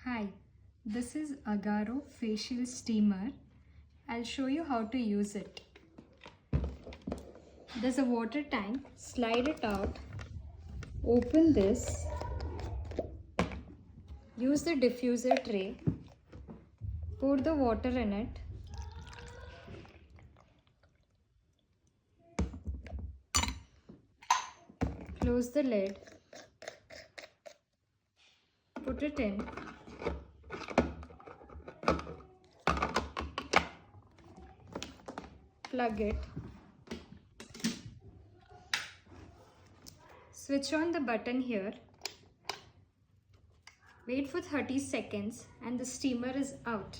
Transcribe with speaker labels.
Speaker 1: Hi, this is Agaro facial steamer. I'll show you how to use it. There's a water tank, slide it out, open this, use the diffuser tray, pour the water in it, close the lid, put it in, plug it, switch on the button here, wait for 30 seconds and the steamer is out.